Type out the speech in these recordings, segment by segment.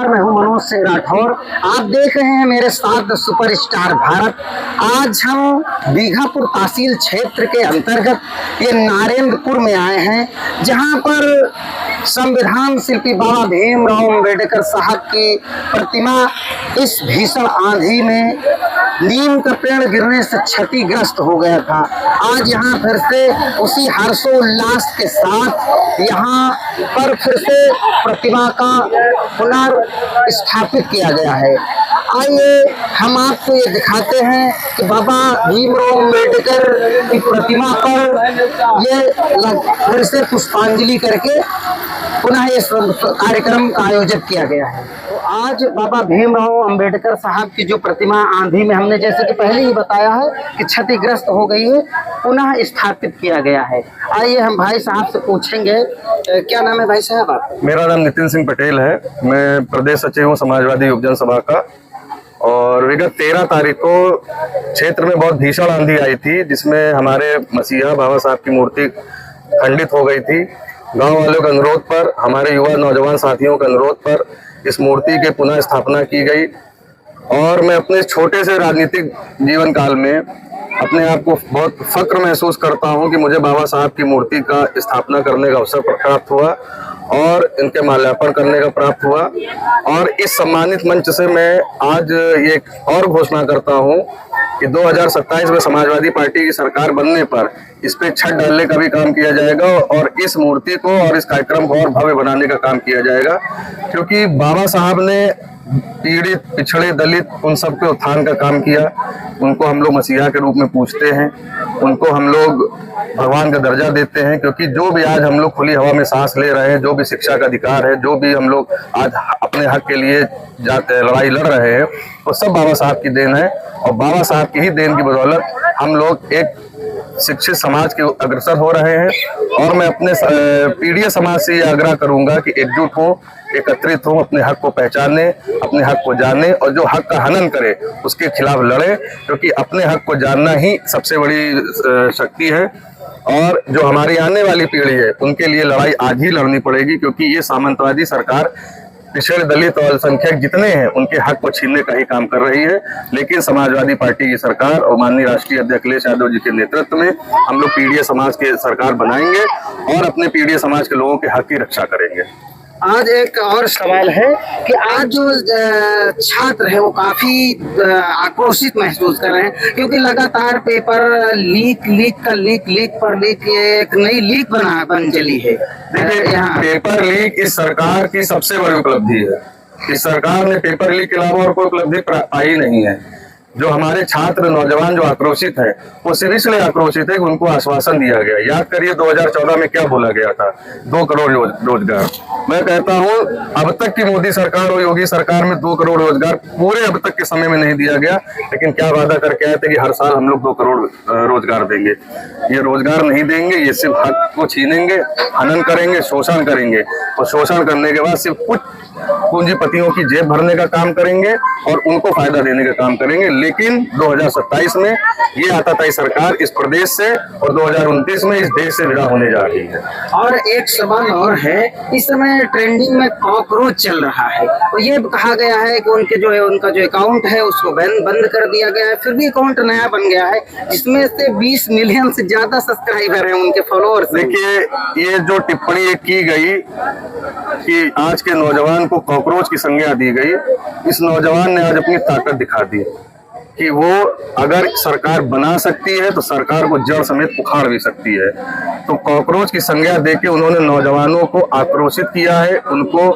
मैं हूं मनोज सिंह राठौर। आप देख रहे हैं मेरे साथ सुपरस्टार भारत। आज हम बीघापुर तहसील क्षेत्र के अंतर्गत ये नारेंद्रपुर में आए हैं, जहां पर संविधान शिल्पी बाबा भीमराव अम्बेडकर साहब की प्रतिमा इस भीषण आंधी में नीम का पेड़ गिरने से क्षतिग्रस्त हो गया था। आज यहाँ फिर से उसी हर्षोल्लास के साथ यहाँ पर फिर से प्रतिमा का पुनर्स्थापित किया गया है। आइए हम आपको ये दिखाते हैं कि बाबा भीमराव अम्बेडकर की प्रतिमा पर ये फिर से पुष्पांजलि करके पुनः इस कार्यक्रम का आयोजित किया गया है। तो आज बाबा भीमराव अम्बेडकर साहब की जो प्रतिमा आंधी में हमने जैसे कि पहले ही बताया है कि क्षतिग्रस्त हो गई है, पुनः स्थापित किया गया है। आइए हम भाई साहब से पूछेंगे, क्या नाम है भाई साहब आप? मेरा नाम नितिन सिंह पटेल है। मैं प्रदेश सचिव हूँ समाजवादी युवजन सभा का। और विगत 13 तारीख को क्षेत्र में बहुत भीषण आंधी आई थी, जिसमें हमारे मसीहा बाबा साहब की मूर्ति खंडित हो गई थी। गांव वालों के अनुरोध पर, हमारे युवा नौजवान साथियों के अनुरोध पर इस मूर्ति के पुनः स्थापना की गई। और मैं अपने छोटे से राजनीतिक जीवन काल में अपने आप को बहुत फक्र महसूस करता हूं कि मुझे बाबा साहब की मूर्ति का स्थापना करने का अवसर प्राप्त हुआ और इनके माल्यार्पण करने का प्राप्त हुआ। और इस सम्मानित मंच से मैं आज ये और घोषणा करता हूं कि 2027 में समाजवादी पार्टी की सरकार बनने पर इस पे छत डालने का भी काम किया जाएगा और इस मूर्ति को और इस कार्यक्रम को और भव्य बनाने का काम किया जाएगा। क्योंकि बाबा साहब ने पीड़ित, पिछड़े, दलित उन सबके उत्थान का काम किया। उनको हम लोग मसीहा के रूप में पूजते हैं, उनको हम लोग भगवान का दर्जा देते हैं। क्योंकि जो भी आज हम लोग खुली हवा में सांस ले रहे हैं, जो भी शिक्षा का अधिकार है, जो भी हम लोग आज अपने हक के लिए लड़ाई लड़ रहे हैं, वो सब बाबा साहब की देन है। और बाबा साहब की ही देन की बदौलत हम लोग एक शिक्षित समाज के अग्रसर हो रहे हैं। और मैं अपने पीढ़ी समाज से ये आग्रह करूंगा कि एकजुट हो, एकत्रित हो, अपने हक को पहचाने, अपने हक को जाने और जो हक का हनन करे उसके खिलाफ लड़े। क्योंकि अपने हक को जानना ही सबसे बड़ी शक्ति है। और जो हमारी आने वाली पीढ़ी है उनके लिए लड़ाई आज ही लड़नी पड़ेगी। क्योंकि ये सामंतवादी सरकार पिछड़े, दलित और अल्पसंख्यक जितने हैं उनके हक को छीनने का ही काम कर रही है। लेकिन समाजवादी पार्टी की सरकार और माननीय राष्ट्रीय अध्यक्ष अखिलेश यादव जी के नेतृत्व में हम लोग पीढ़ी समाज के सरकार बनाएंगे और अपने पीढ़ी समाज के लोगों के हक की रक्षा करेंगे। आज एक और सवाल है कि आज जो छात्र है वो काफी आक्रोशित महसूस कर रहे हैं, क्योंकि लगातार पेपर लीक पर लीक, ये एक नई लीक बन चली है। देखिए, पेपर लीक इस सरकार की सबसे बड़ी उपलब्धि है। इस सरकार ने पेपर लीक के अलावा और कोई उपलब्धि पाई नहीं है। जो हमारे छात्र नौजवान जो आक्रोशित है वो सिर्फ इसलिए आक्रोशित है कि उनको आश्वासन दिया गया। याद करिए 2014 में क्या बोला गया था, 2 करोड़ रोजगार। मैं कहता हूं अब तक की मोदी सरकार और योगी सरकार में 2 करोड़ रोजगार पूरे अब तक के समय में नहीं दिया गया। लेकिन क्या वादा करके आए थे कि हर साल हम लोग 2 करोड़ रोजगार देंगे। ये रोजगार नहीं देंगे, ये सिर्फ हक को छीनेंगे, हनन करेंगे, शोषण करेंगे। और शोषण करने के बाद सिर्फ कुछ पूंजीपतियों की जेब भरने का काम करेंगे और उनको फायदा देने का काम करेंगे। लेकिन 2027 में ये आताताई सरकार इस प्रदेश से और 2029 में इस देश से विदा होने जा रही है। और एक सवाल और है, इस समय ट्रेंडिंग में कॉकरोच चल रहा है। तो ये कहा गया है कि उनका जो अकाउंट है उसको बंद कर दिया गया है। फिर भी अकाउंट नया बन गया है, जिसमें से 20 मिलियन से ज्यादा सब्सक्राइबर हैं उनके फॉलोअर्स। देखिए, ये जो टिप्पणी की गई कि आज के नौजवान को कॉकरोच की संज्ञा दी गई, इस नौजवान ने आज अपनी ताकत दिखा दी कि वो अगर सरकार बना सकती है तो सरकार को जड़ समेत उखाड़ भी सकती है। तो कॉकरोच की संज्ञा देके उन्होंने नौजवानों को आक्रोशित किया है, उनको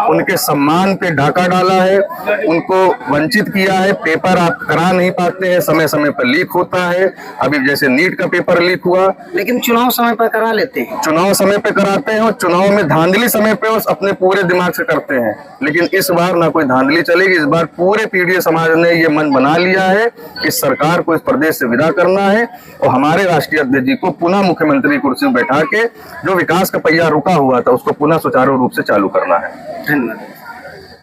उनके सम्मान पे डाका डाला है, उनको वंचित किया है। पेपर आप करा नहीं पाते हैं, समय समय पर लीक होता है। अभी जैसे नीट का पेपर लीक हुआ, लेकिन चुनाव समय पर करा लेते हैं, चुनाव समय पे कराते हैं और चुनाव में धांधली समय पे अपने पूरे दिमाग से करते हैं। लेकिन इस बार ना कोई धांधली चलेगी। इस बार पूरे पीढ़ी समाज ने ये मन बना लिया है कि सरकार को इस प्रदेश से विदा करना है और हमारे राष्ट्रीय अध्यक्ष जी को पुनः मुख्यमंत्री कुर्सी में बैठा के जो विकास का पहिया रुका हुआ था उसको पुनः सुचारू रूप से चालू करना है। धन्यवाद।